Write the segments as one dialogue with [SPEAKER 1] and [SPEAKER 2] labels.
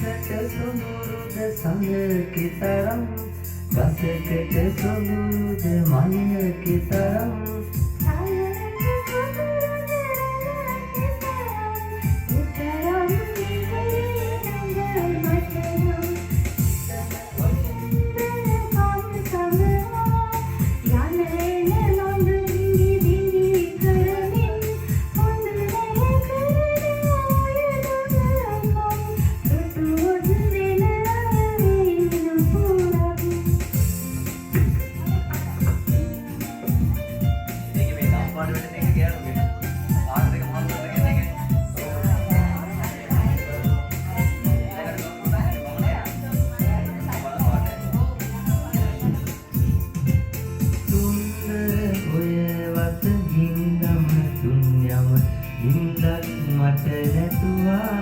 [SPEAKER 1] අහසට සොඳුරුද සඳ කෙතරම් ගසකට සොඳුරුද මල කෙතරම් මට නැතුවා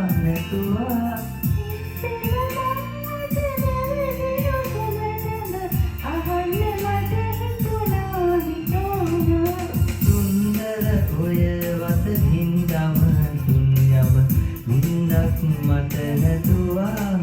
[SPEAKER 1] සුන්දර ඔය වත හින්දම දුන්යම නින්දක් මට නැතුවා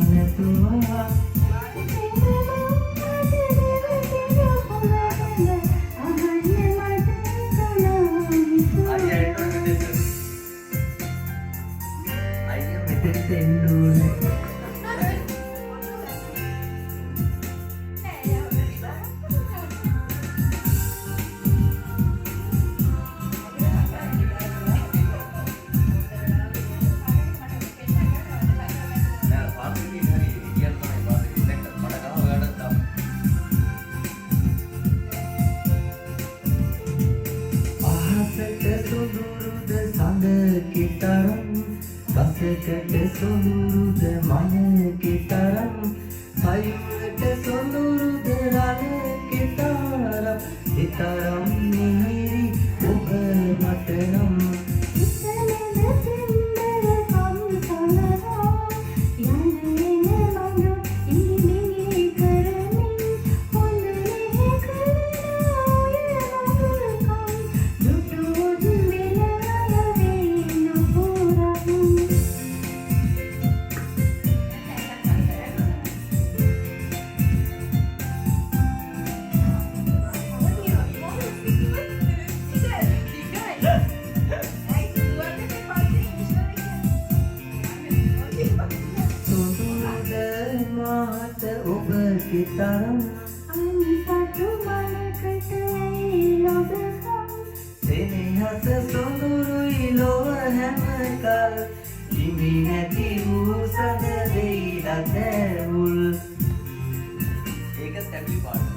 [SPEAKER 1] කෙතරම් ගසකට සොඳුරුද මල කෙතරම් සයුරට සොඳුරුද රළ කෙතරම් එතරම් මිහිරි ඔබ මට නම් ඔබ කෙතරම් අන්සතු මනකට ලොබකම් සෙනෙහස සොඳුරුයි ලොව හැමකල් හිමි නැති වූ සද දෙයි ලදැවුල් ඒක තැබි පාට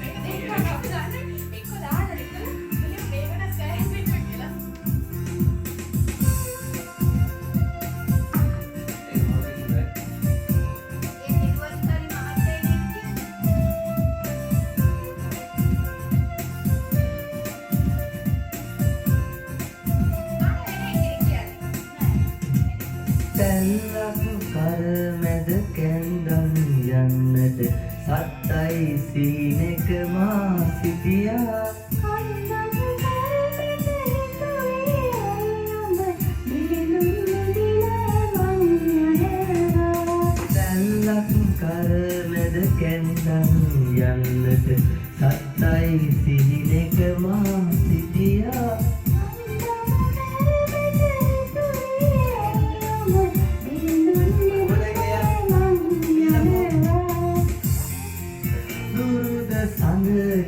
[SPEAKER 1] තැල්ලක් කරමැද කැන්දන් යන්නට සත්තයි සීනෙක මා සිටියා තැල්ලක් කරමැද කැන්දන් යන්නට සත්තයි සීනෙක මා සිටියා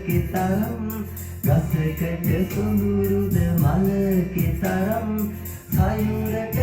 [SPEAKER 1] කෙතරම් ගසකට සොඳුරුද මල කෙතරම් සයුරට